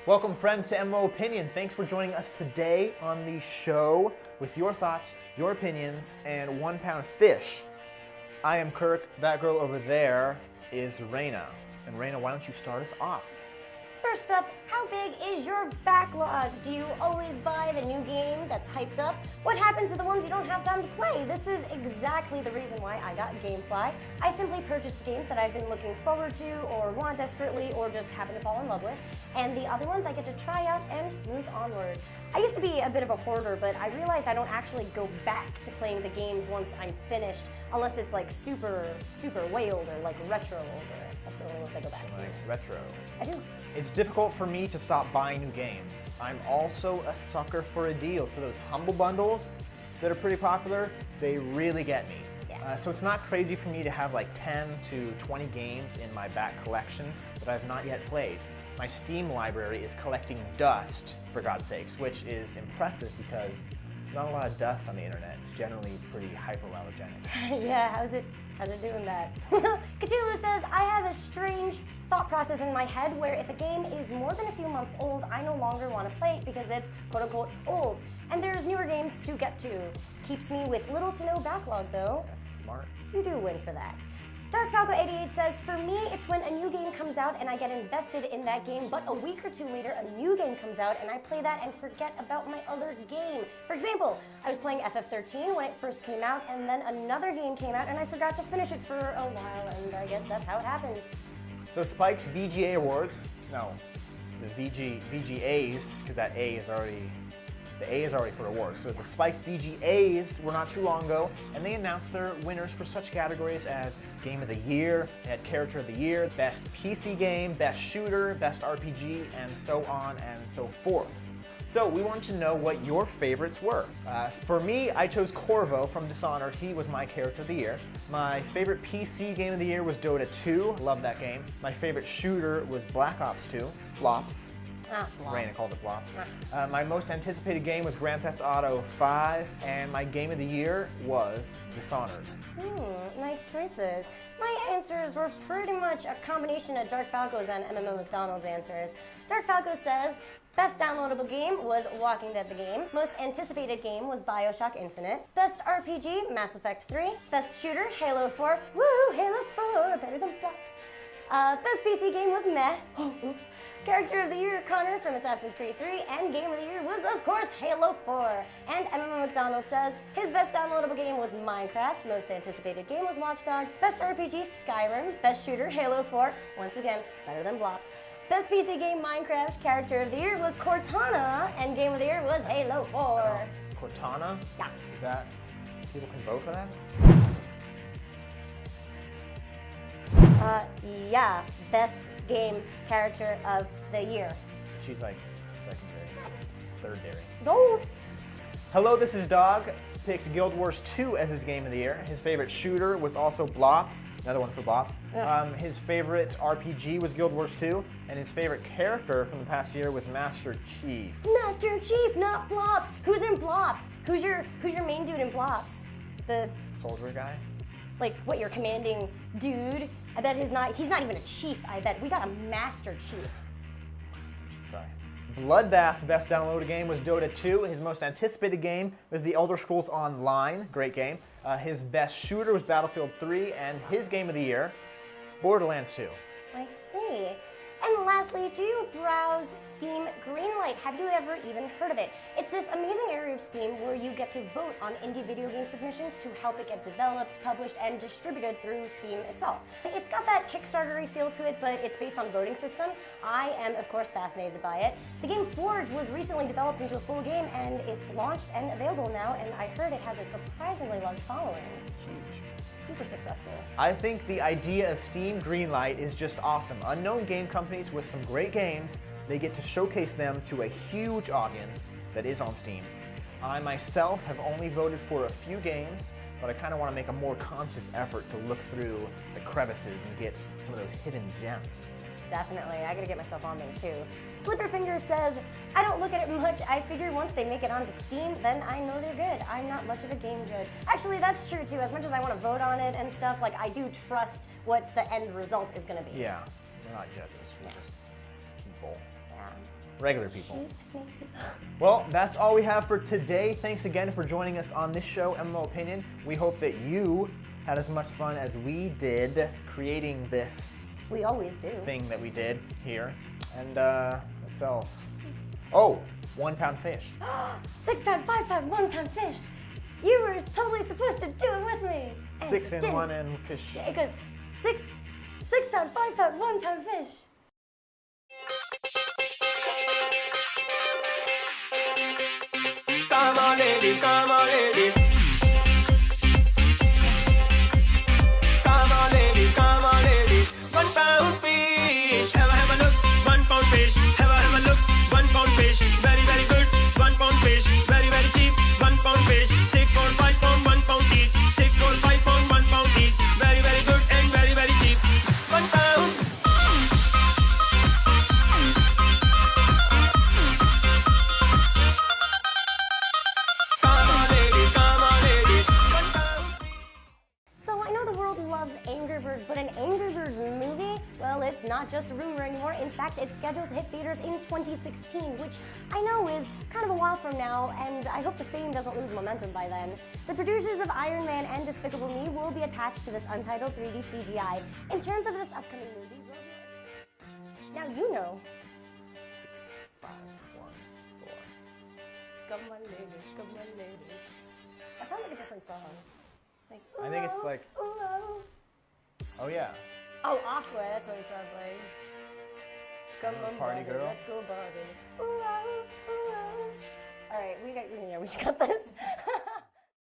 Welcome, friends, to MMOpinion. Thanks for joining us today on the show with your thoughts, your opinions, and 1 pound fish. I am Kirk. That girl over there is Reina. And Reina, why don't you start us off? First up, how big is your backlog? Do you always buy the new game that's hyped up? What happens to the ones you don't have time to play? This is exactly the reason why I got Gamefly. I simply purchase the games that I've been looking forward to or want desperately or just happen to fall in love with. And the other ones I get to try out and move onward. I used to be a bit of a hoarder, but I realized I don't actually go back to playing the games once I'm finished, unless it's like super way older, like retro older. That's the only ones I go back to. Nice, retro. I do. It's difficult for me to stop buying new games. I'm also a sucker for a deal, so those humble bundles that are pretty popular, they really get me. Yeah. So it's not crazy for me to have like 10 to 20 games in my back collection that I've not yet played. My Steam library is collecting dust, for God's sakes, which is impressive because there's not a lot of dust on the internet. It's generally pretty hyperallergenic. Yeah, how's it doing that? Cthulhu says, I have a strange thought process in my head where if a game is more than a few months old, I no longer want to play it because it's quote unquote old. And there's newer games to get to. Keeps me with little to no backlog though. That's smart. You do win for that. Dark Falco 88 says, for me, it's when a new game comes out and I get invested in that game, but a week or two later, a new game comes out and I play that and forget about my other game. For example, I was playing FF13 when it first came out, and then another game came out and I forgot to finish it for a while, and I guess that's how it happens. So Spike's VGA Awards, no, the VGAs, because that A is already, the A is already for awards. So the Spike's VGAs were not too long ago, and they announced their winners for such categories as Game of the Year, they had Character of the Year, Best PC Game, Best Shooter, Best RPG, and so on and so forth. So we wanted to know what your favorites were. For me, I chose Corvo from Dishonored. He was my Character of the Year. My favorite PC Game of the Year was Dota 2. Love that game. My favorite shooter was Black Ops 2. Blops. Reina calls it Blops. My most anticipated game was Grand Theft Auto 5, and my Game of the Year was Dishonored. Nice choices. My answers were pretty much a combination of Dark Falco's and MMO McDonald's answers. Dark Falco says, best downloadable game was Walking Dead the game. Most anticipated game was BioShock Infinite. Best RPG, Mass Effect 3. Best shooter, Halo 4. Woo, Halo 4, better than Blops. Best PC game was Meh. Oh, oops. Character of the Year, Connor from Assassin's Creed 3, and Game of the Year was, of course, Halo 4. And MMO McDonald says his best downloadable game was Minecraft, most anticipated game was Watch Dogs, best RPG, Skyrim, best shooter, Halo 4, once again, better than Blops. Best PC game, Minecraft, Character of the Year was Cortana, and Game of the Year was Halo 4. Cortana? Yeah. Is that, people can vote for that? Yeah, best game character of the year. She's like secondary, third-dairy. No. Hello, this is Dog. Picked Guild Wars 2 as his Game of the Year. His favorite shooter was also Blops, another one for Blops. His favorite RPG was Guild Wars 2, and his favorite character from the past year was Master Chief. Master Chief, not Blops. Who's in Blops? Who's your main dude in Blops? The soldier guy? Like what, your commanding dude? I bet he's not even a chief, I bet. We got a Master Chief. Sorry. Bloodbath's best downloaded game was Dota 2. His most anticipated game was The Elder Scrolls Online. Great game. His best shooter was Battlefield 3, and his Game of the Year, Borderlands 2. I see. And lastly, do you browse Steam Greenlight? Have you ever even heard of it? It's this amazing area of Steam where you get to vote on indie video game submissions to help it get developed, published, and distributed through Steam itself. It's got that Kickstarter-y feel to it, but it's based on a voting system. I am, of course, fascinated by it. The game Forge was recently developed into a full game, and it's launched and available now, and I heard it has a surprisingly large following. Super successful. I think the idea of Steam Greenlight is just awesome. Unknown game companies with some great games, they get to showcase them to a huge audience that is on Steam. I myself have only voted for a few games, but I kind of want to make a more conscious effort to look through the crevices and get some of those hidden gems. Definitely, I gotta get myself on there too. Slipperfinger says, I don't look at it much. I figure once they make it onto Steam, then I know they're good. I'm not much of a game judge. Actually, that's true too. As much as I want to vote on it and stuff, like I do trust what the end result is gonna be. Yeah, we're not judges, we're Yeah. just people. Yeah. regular people. Sheep, maybe. Well, that's all we have for today. Thanks again for joining us on this show, MMOpinion. We hope that you had as much fun as we did creating this We always do. thing that we did here. And what else? Oh, 1 pound fish. 6 pound, 5 pound, 1 pound fish. You were totally supposed to do it with me. And 6 you and didn't. 1 and fish. Yeah, it goes 6 pound, 5 pound, 1 pound fish. Come on, ladies, come on, ladies. Come on, ladies, come on, ladies. 1 pound fish. Have a look. 1 pound fish. Have a look. 1 pound fish. Very, very good. 1 pound fish. Very, very cheap. 1 pound fish. 6 pound, 5 pound, 1 pound each. 6 pound, 5 pound, 1 pound each. Very, very good and very, very cheap. 1 pound. Come on, ladies, come on, ladies. 1 pound. So I know the world loves Angry Birds, but an Angry Birds movie, well, it's not just a rumor anymore. In fact, it's scheduled to hit theaters in 2016, which I know is kind of a while from now, and I hope the fame doesn't lose momentum by then. The producers of Iron Man and Despicable Me will be attached to this untitled 3D CGI. In terms of this upcoming movie, now you know. 6, 5, 1, 4. Come on, ladies, come on, ladies. That sounds like a different song. Like, I think it's like- ooh, oh. Oh, yeah. Oh, Aqua, that's what it sounds like. Come on, Party Barbie, girl. let's go, Barbie. Ooh, oh, ooh, oh. All right, we should cut this.